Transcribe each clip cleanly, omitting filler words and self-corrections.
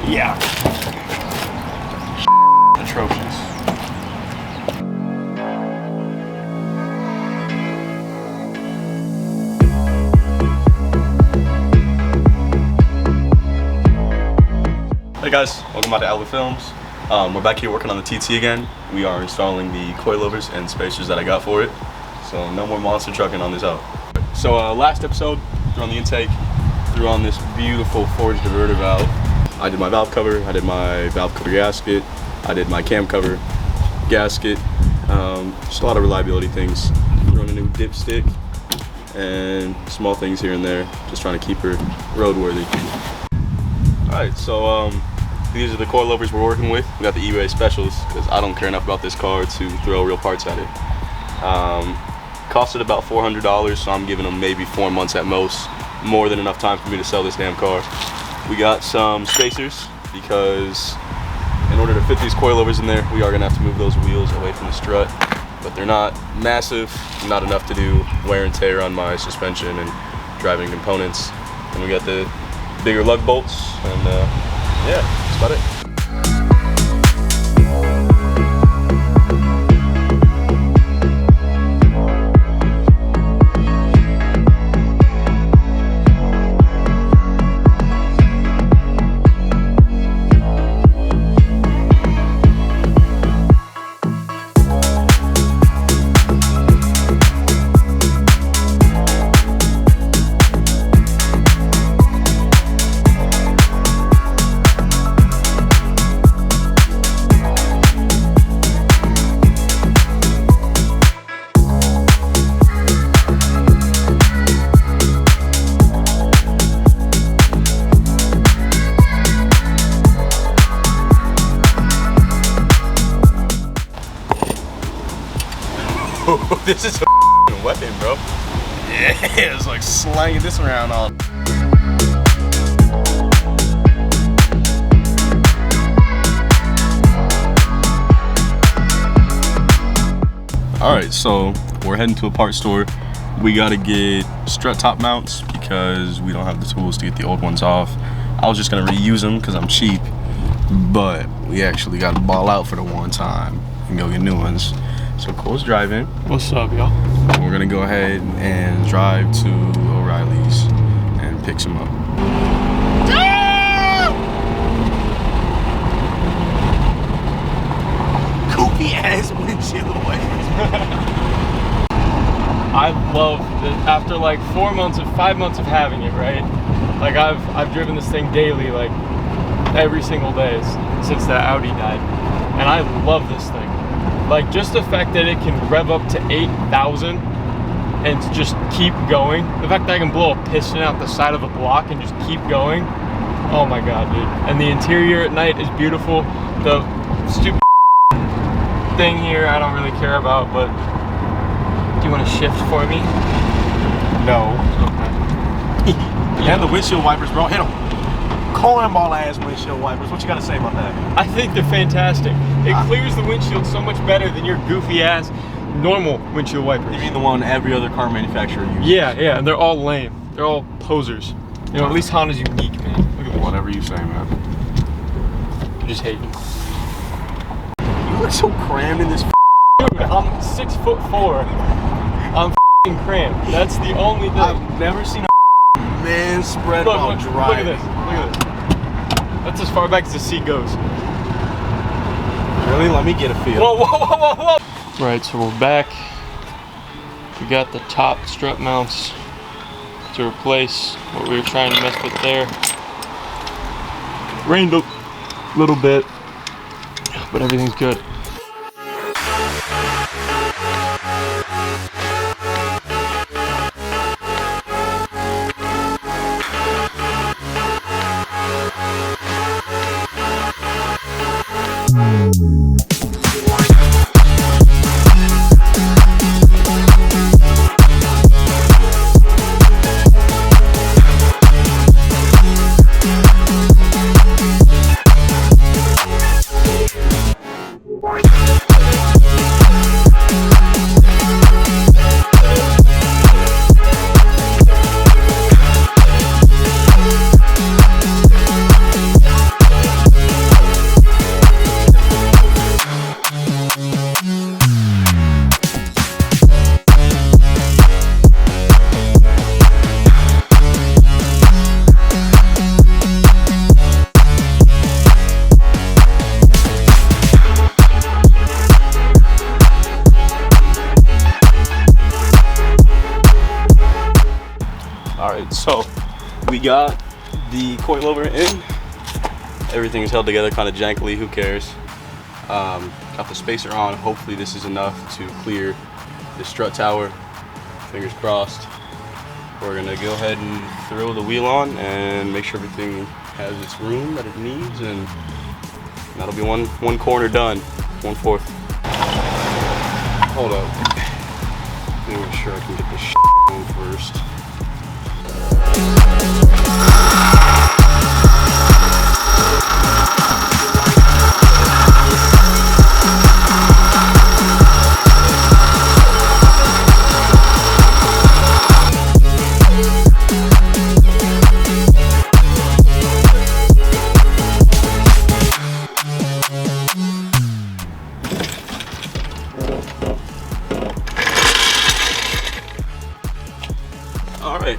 Yeah. Atrocious. Hey guys, welcome back to Outlet Films. We're back here working on the TT again. We are installing the coilovers and spacers that I got for it. So no more monster trucking on this out. So last episode, threw on the intake, threw on this beautiful forged diverter valve. I did my valve cover, I did my valve cover gasket, I did my cam cover gasket. Just a lot of reliability things. Threw on a new dipstick and small things here and there, just trying to keep her roadworthy. Alright, so these are the coilovers we're working with. We got the eBay specials because I don't care enough about this car to throw real parts at it. Costed about $400, so I'm giving them maybe 4 months at most. More than enough time for me to sell this damn car. We got some spacers because in order to fit these coilovers in there, we are gonna have to move those wheels away from the strut. But they're not massive, not enough to do wear and tear on my suspension and driving components. And we got the bigger lug bolts, and yeah, that's about it. This is a weapon, bro. Yeah, it's like slanging this around all. Alright, so we're heading to a parts store. We gotta get strut top mounts because we don't have the tools to get the old ones off. I was just gonna reuse them because I'm cheap, but we actually gotta ball out for the one time and go get new ones. So Cole's driving. What's up, y'all? We're gonna go ahead and drive to O'Reilly's and pick some up. Goofy ass windshield wipers. I love that after like 5 months of having it, right? Like I've driven this thing daily, like every single day since that Audi died, and I love this thing. Like just the fact that it can rev up to 8,000 and just keep going. The fact that I can blow a piston out the side of a block and just keep going. Oh my god, dude. And the interior at night is beautiful. The stupid thing here I don't really care about, but do you want to shift for me? No. Okay. And the windshield wipers, bro. Hit them. Cornball ass windshield wipers. What you gotta say about that? I think they're fantastic. It clears the windshield so much better than your goofy ass normal windshield wipers. You mean the one every other car manufacturer uses? Yeah, and they're all lame. They're all posers. You know, at least Honda's unique, man. Look at this. Whatever you say, man. I'm just hating. You look so crammed in this. Dude, I'm 6'4". I'm cramped. That's the only thing. I've never seen a man spread while Look at driving. this. Look at this. That's as far back as the seat goes. Really? Let me get a feel. Whoa, whoa, whoa, whoa, whoa. Right, so we're back. We got the top strut mounts to replace what we were trying to mess with there. Rained a little bit, but everything's good. Alright, so we got the coilover in. Everything is held together kind of jankily, who cares? Got the spacer on. Hopefully this is enough to clear the strut tower. Fingers crossed. We're gonna go ahead and throw the wheel on and make sure everything has its room that it needs, and that'll be one corner done, 1/4. Hold up. Let me make sure I can get this on first. Alright,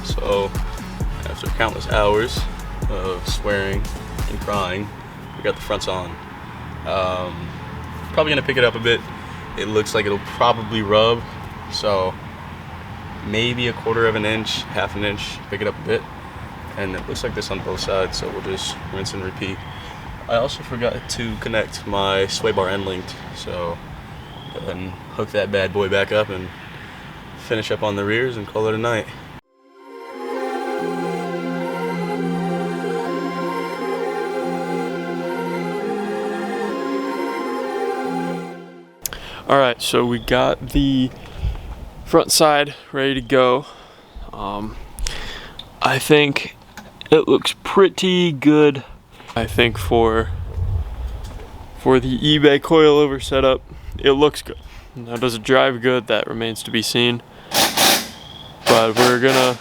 so after countless hours of swearing and crying, we got the fronts on. Probably gonna pick it up a bit. It looks like it'll probably rub, so maybe 1/4 of an inch, 1/2 inch, pick it up a bit. And it looks like this on both sides, so we'll just rinse and repeat. I also forgot to connect my sway bar end linked, so go ahead and hook that bad boy back up and finish up on the rears and call it a night. All right, so we got the front side ready to go. I think it looks pretty good. I think for the eBay coilover setup, it looks good. Now, does it drive good? That remains to be seen. But we're gonna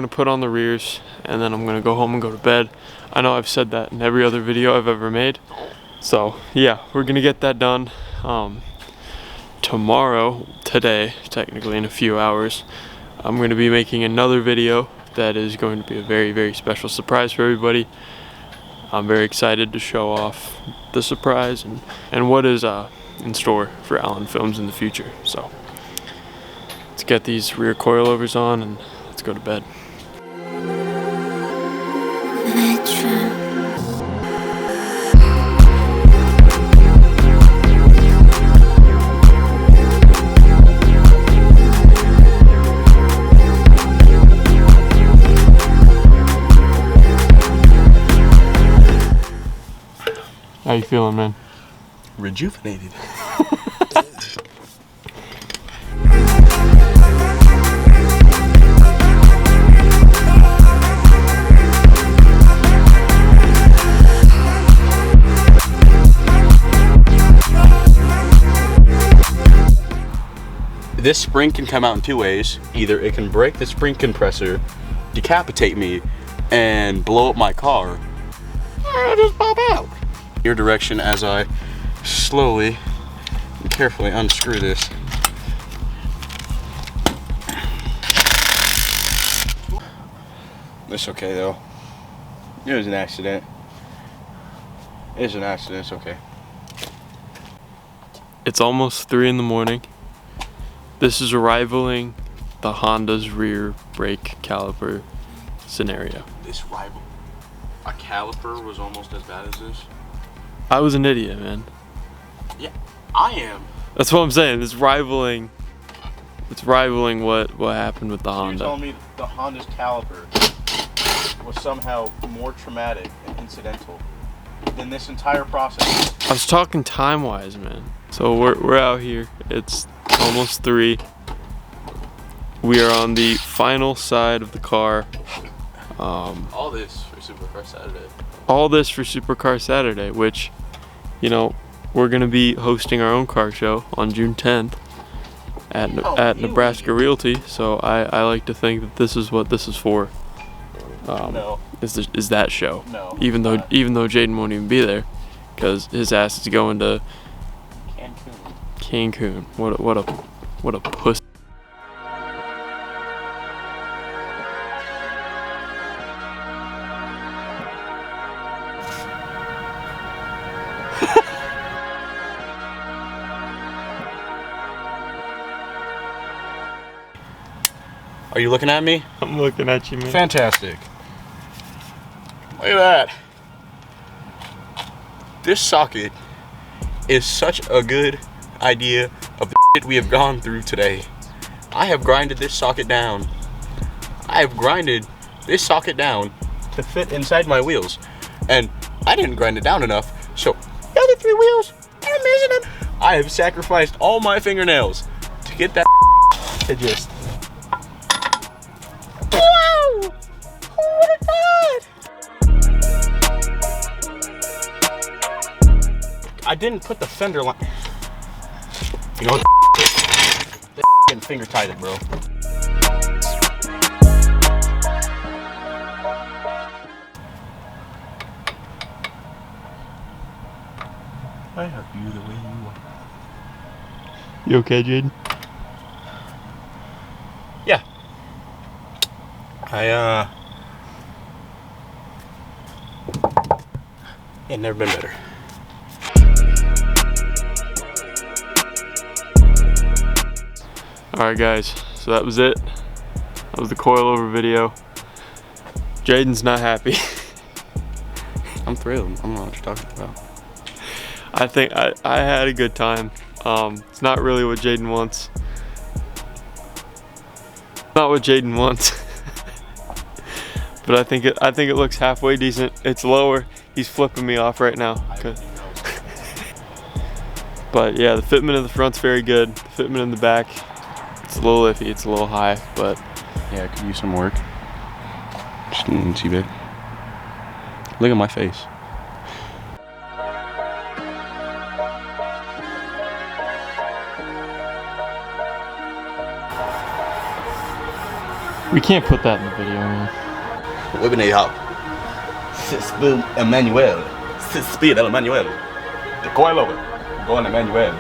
put on the rears, and then I'm gonna go home and go to bed. I know I've said that in every other video I've ever made. So yeah, we're gonna get that done today, technically in a few hours. I'm gonna be making another video that is going to be a very, very special surprise for everybody. I'm very excited to show off the surprise and what is in store for Allen Films in the future. So let's get these rear coilovers on and let's go to bed. How you feeling, man? Rejuvenated. This spring can come out in two ways. Either it can break the spring compressor, decapitate me, and blow up my car, or it'll just pop out. Your direction as I slowly and carefully unscrew this. It's okay though. It was an accident. It's an accident, it's okay. It's almost 3 in the morning. This is rivaling the Honda's rear brake caliper scenario. This rival. A caliper was almost as bad as this. I was an idiot, man. Yeah, I am. That's what I'm saying. It's rivaling what happened with the So you're Honda. telling me the Honda's caliper was somehow more traumatic and incidental than this entire process? I was talking time-wise, man. So we're out here. It's almost 3. We are on the final side of the car. All this for Supercar Saturday. All this for Supercar Saturday, which, you know, we're gonna be hosting our own car show on June 10th at Nebraska Realty. So I like to think that this is what this is for. No. Is that show? No. Even though Jaden won't even be there, because his ass is going to Cancun. What a pussy. Are you looking at me? I'm looking at you, man. Fantastic. Look at that. This socket is such a good idea of the shit we have gone through today. I have grinded this socket down. I have grinded this socket down to fit inside my wheels. And I didn't grind it down enough, so the other 3 wheels, I'm missing them. I have sacrificed all my fingernails to get that to just... Wow! What a god! I didn't put the fender line. You know what? They finger tied it, bro. I have you the way you are. You okay, Jaden? Yeah. Yeah, never been better. Alright guys, so that was it. That was the coilover video. Jaden's not happy. I'm thrilled. I don't know what you're talking about. I think I had a good time. It's not really what Jaden wants. Not what Jaden wants. But I think it looks halfway decent. It's lower. He's flipping me off right now. But yeah, the fitment of the front's very good. The fitment in the back, it's a little iffy. It's a little high, but Yeah, I could use some work. Just see, babe. Look at my face. we can't put that in the video, man. Whipping it up. Speed Emmanuel. Speed Emmanuel. The coilover. Going Emmanuel.